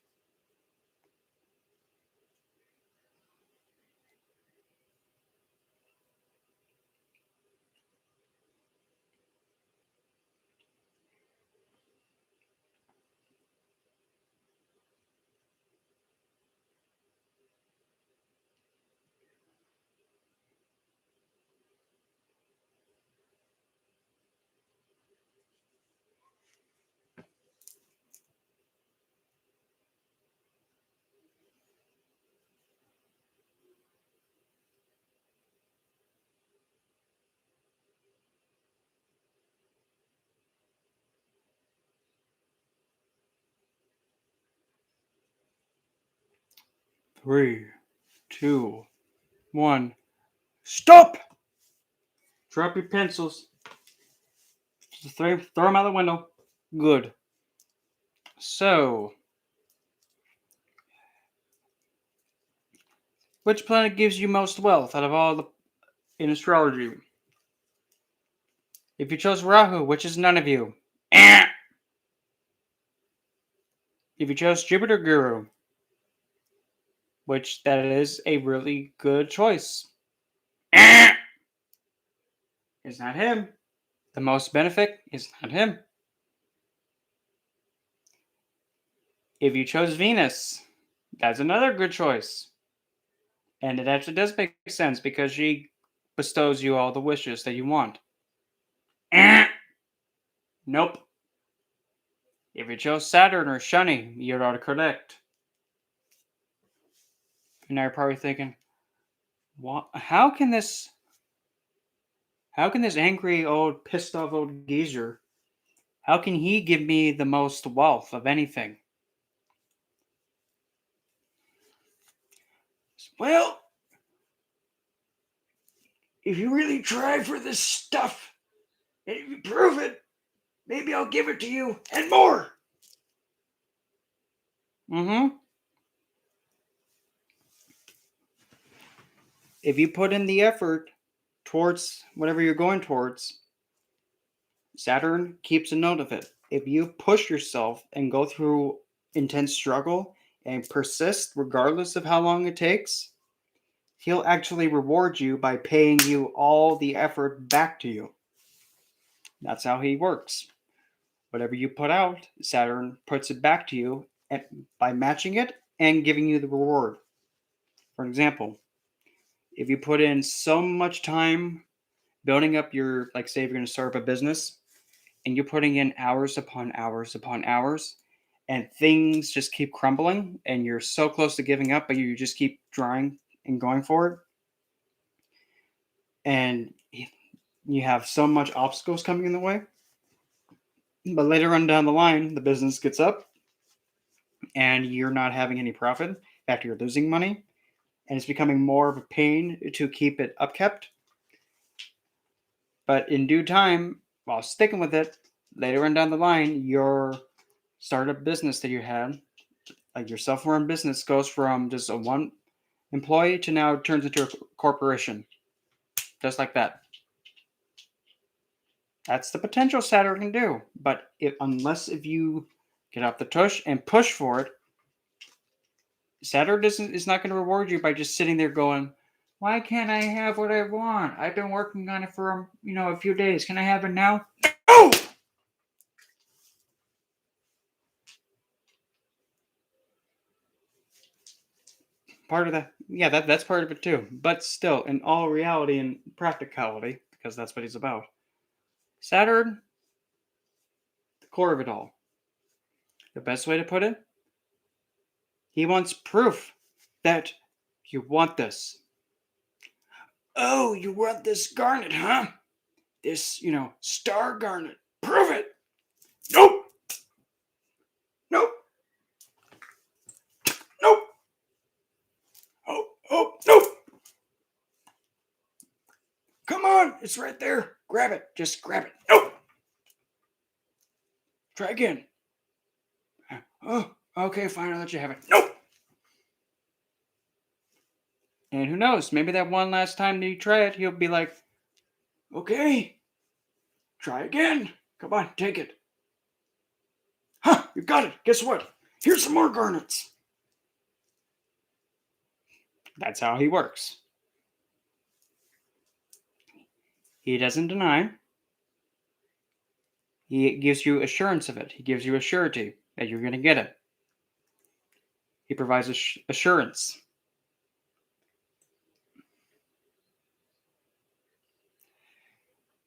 Three, two, one. Stop! Drop your pencils. Just throw them out the window. Good. So, which planet gives you most wealth out of all the in astrology? If you chose Rahu, which is none of you. If you chose Jupiter Guru, which that is a really good choice. It's not him. The most benefit is not him. If you chose Venus, that's another good choice. And it actually does make sense because she bestows you all the wishes that you want. Nope. If you chose Saturn or Shani, you're correct. And now you're probably thinking, what? How can this angry old pissed off old geezer, how can he give me the most wealth of anything? Well, if you really try for this stuff, and if you prove it, maybe I'll give it to you and more. Mm-hmm. If you put in the effort towards whatever you're going towards, Saturn keeps a note of it. If you push yourself and go through intense struggle and persist regardless of how long it takes, he'll actually reward you by paying you all the effort back to you. That's how he works. Whatever you put out, Saturn puts it back to you by matching it and giving you the reward. For example, if you put in so much time building up your, like, say, if you're going to start up a business and you're putting in hours upon hours upon hours, and things just keep crumbling and you're so close to giving up, but you just keep trying and going for it, and you have so much obstacles coming in the way, but later on down the line, the business gets up and you're not having any profit. In fact, you're losing money and it's becoming more of a pain to keep it upkept. But in due time, while sticking with it, later on down the line, your startup business that you had, like your self-run business, goes from just a one employee to now turns into a corporation. Just like that. That's the potential Saturn can do. But unless you get off the tush and push for it, Saturn is not going to reward you by just sitting there going, why can't I have what I want? I've been working on it for a few days. Can I have it now? No! Part of that, yeah, that's part of it too. But still, in all reality and practicality, because that's what he's about, Saturn, the core of it all. The best way to put it, he wants proof that you want this. Oh, you want this garnet, huh? This, star garnet. Prove it. Nope. Nope. Nope. Oh, nope. Come on, it's right there. Grab it. Just grab it. Nope. Try again. Oh, okay, fine, I'll let you have it. Nope. And who knows, maybe that one last time that you try it, he'll be like, okay, try again. Come on, take it. Huh, you got it. Guess what? Here's some more garnets. That's how he works. He doesn't deny. He gives you assurance of it. He gives you a surety that you're going to get it. He provides assurance.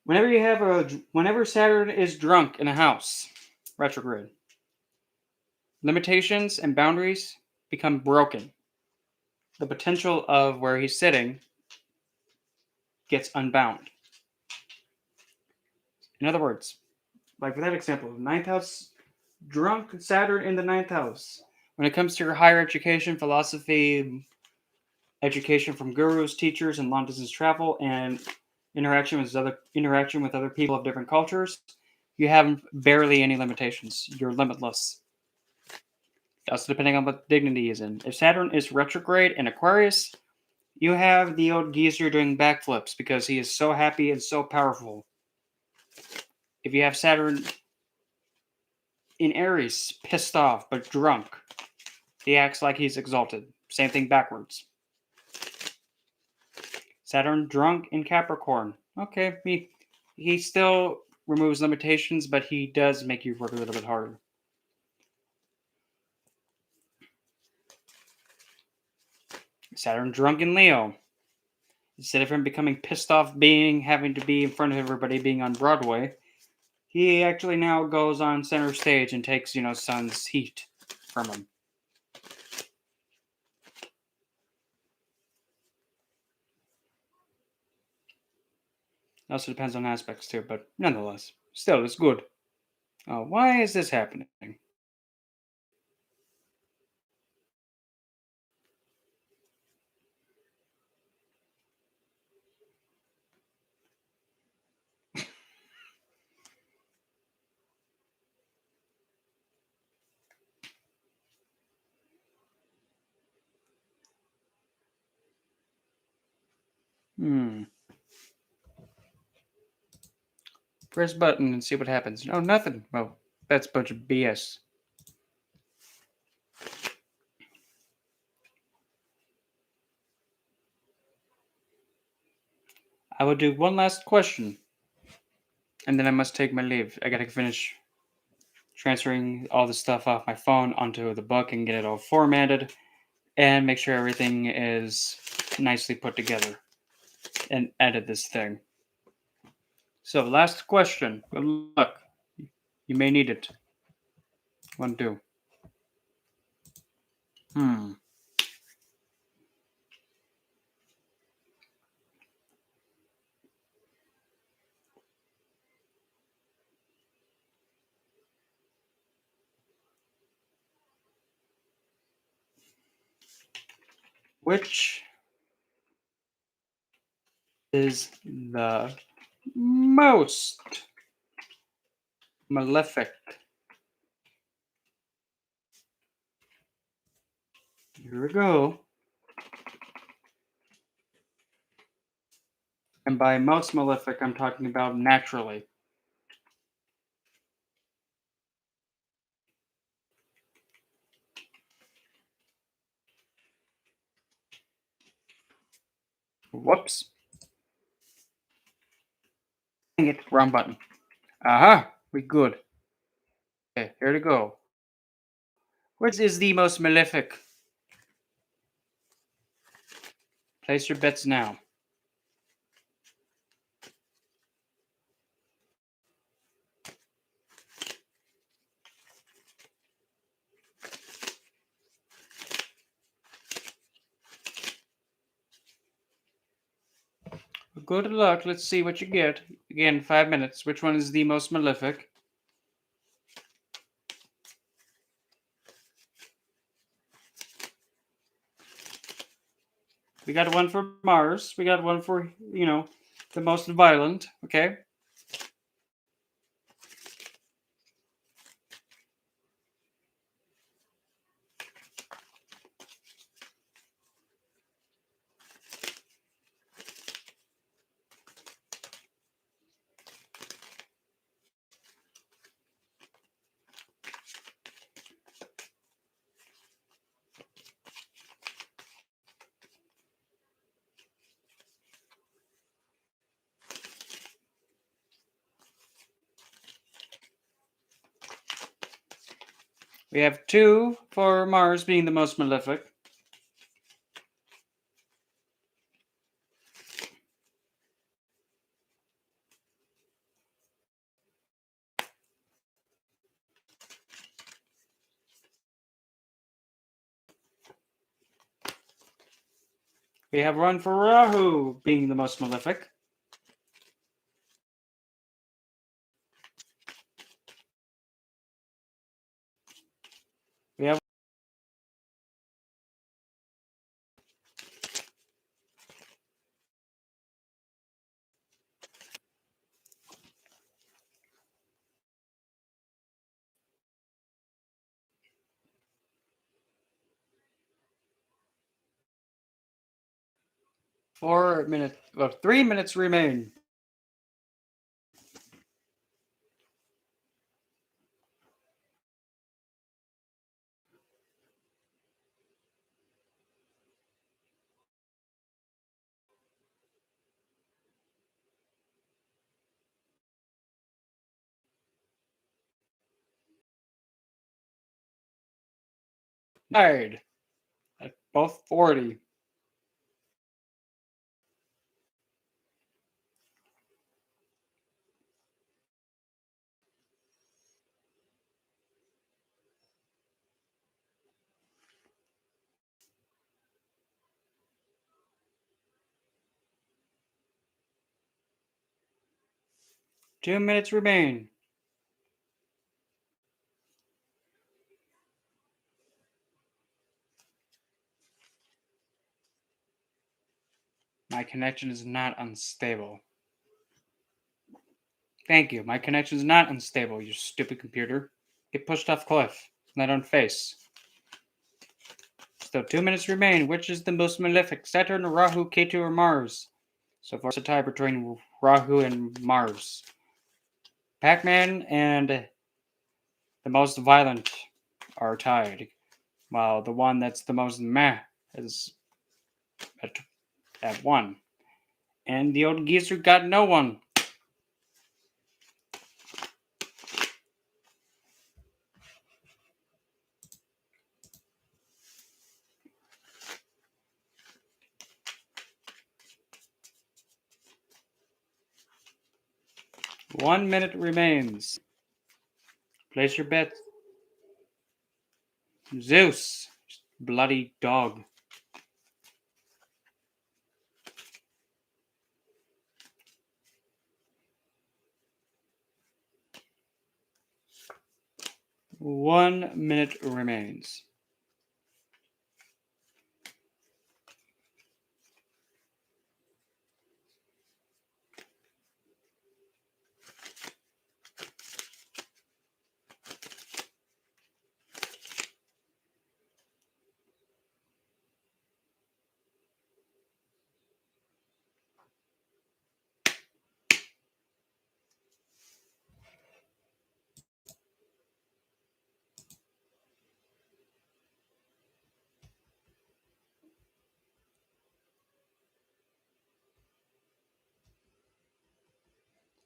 Whenever Saturn is drunk in a house, retrograde, limitations and boundaries become broken. The potential of where he's sitting gets unbound. In other words, like for that example, ninth house, drunk Saturn in the ninth house. When it comes to your higher education, philosophy, education from gurus, teachers, and long distance travel, and interaction with other people of different cultures, you have barely any limitations. You're limitless. Also, depending on what dignity is in. If Saturn is retrograde in Aquarius, you have the old geezer doing backflips because he is so happy and so powerful. If you have Saturn in Aries, pissed off but drunk, he acts like he's exalted. Same thing backwards. Saturn drunk in Capricorn. Okay, he still removes limitations, but he does make you work a little bit harder. Saturn drunk in Leo. Instead of him becoming pissed off having to be in front of everybody being on Broadway, he actually now goes on center stage and takes, Sun's heat from him. It also depends on aspects too, but nonetheless, still, it's good. Why is this happening? Press button and see what happens. No, nothing. Well, that's a bunch of BS. I will do one last question, and then I must take my leave. I gotta finish transferring all the stuff off my phone onto the book and get it all formatted and make sure everything is nicely put together and edit this thing. So, last question. Good luck. You may need it. One, two. Hmm. Which is the most malefic? Here we go. And by most malefic, I'm talking about naturally. Whoops. Dang it, wrong button. Aha, we good. Okay, here to go. Which is the most malefic? Place your bets now. Good luck. Let's see what you get. Again, 5 minutes. Which one is the most malefic? We got one for Mars. We got one for, the most violent. Okay. We have two for Mars being the most malefic. We have one for Rahu being the most malefic. We have 4 minutes. Well, 3 minutes remain. Tied at both 40. Two minutes remain. My connection is not unstable. Thank you. My connection is not unstable, you stupid computer. Get pushed off cliff. Not on face. Still 2 minutes remain. Which is the most malefic? Saturn, Rahu, Ketu, or Mars? So far, it's a tie between Rahu and Mars. Pac-Man and the most violent are tied, while the one that's the most meh is at 1. And the old geezer got no one. One minute remains. Place your bet. Zeus. Bloody dog. One minute remains.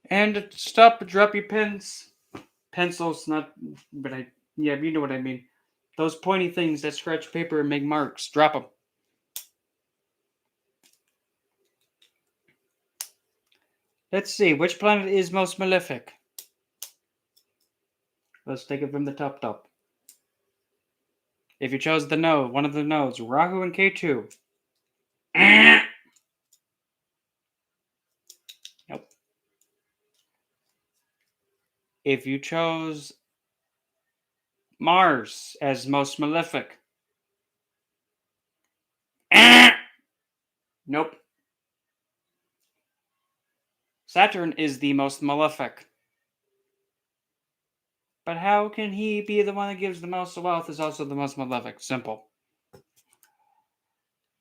And stop, drop your pens. Pencils, not, but yeah, you know what I mean. Those pointy things that scratch paper and make marks. Drop them. Let's see, which planet is most malefic? Let's take it from the top. If you chose the node, one of the nodes, Rahu and K2. Nope. If you chose Mars as most malefic. Nope. Saturn is the most malefic. But how can he be the one that gives the most wealth is also the most malefic? Simple.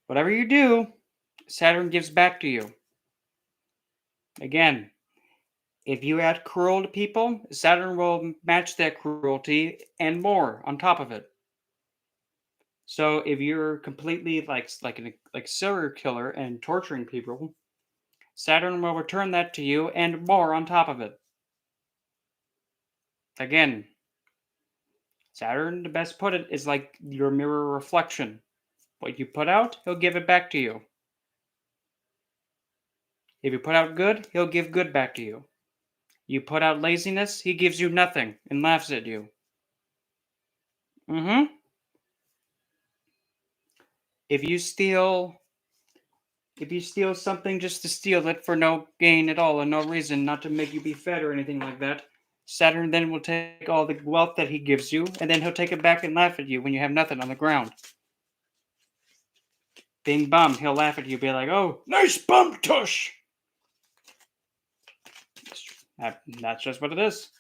Whatever you do, Saturn gives back to you. Again, if you act cruel to people, Saturn will match that cruelty and more on top of it. So if you're completely like serial killer and torturing people, Saturn will return that to you and more on top of it. Again, Saturn, the best put it, is like your mirror reflection. What you put out, he'll give it back to you. If you put out good, he'll give good back to you. You put out laziness, he gives you nothing and laughs at you. Mm-hmm. If you steal something just to steal it for no gain at all and no reason, not to make you be fed or anything like that, Saturn then will take all the wealth that he gives you, and then he'll take it back and laugh at you when you have nothing on the ground. Being bummed, he'll laugh at you, be like, "Oh, nice bum tush." That's just what it is.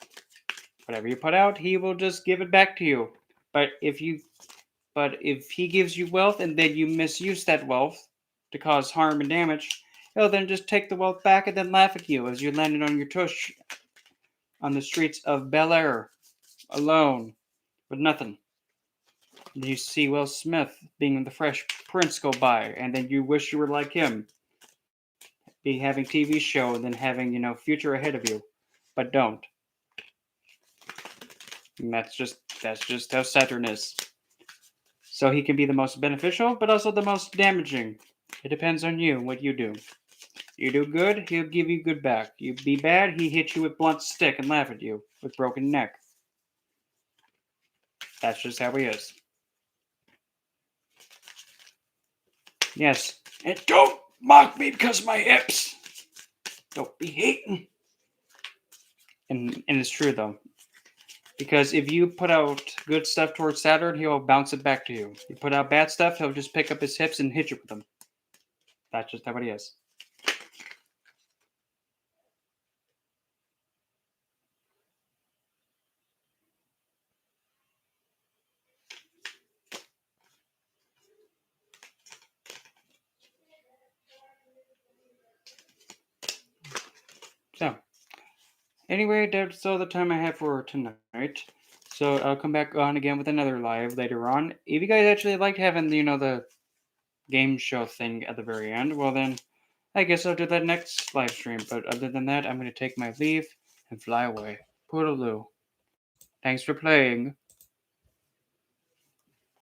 Whatever you put out, he will just give it back to you. But if he gives you wealth and then you misuse that wealth, to cause harm and damage, he'll then just take the wealth back and then laugh at you as you landed on your tush on the streets of Bel Air, alone, with nothing. And you see Will Smith being the Fresh Prince go by, and then you wish you were like him, be having TV show and then having future ahead of you, but don't. And that's just how Saturn is. So he can be the most beneficial, but also the most damaging. It depends on you, what you do. You do good, he'll give you good back. You be bad, he hit you with blunt stick and laugh at you with broken neck. That's just how he is. Yes. And don't mock me because of my hips. Don't be hating. And it's true though. Because if you put out good stuff towards Saturn, he'll bounce it back to you. You put out bad stuff, he'll just pick up his hips and hit you with them. That's just how it is. So, anyway, that's all the time I have for tonight. So I'll come back on again with another live later on. If you guys actually liked having the game show thing at the very end, well then, I guess I'll do that next live stream. But other than that, I'm going to take my leave and fly away. Poodaloo. Thanks for playing.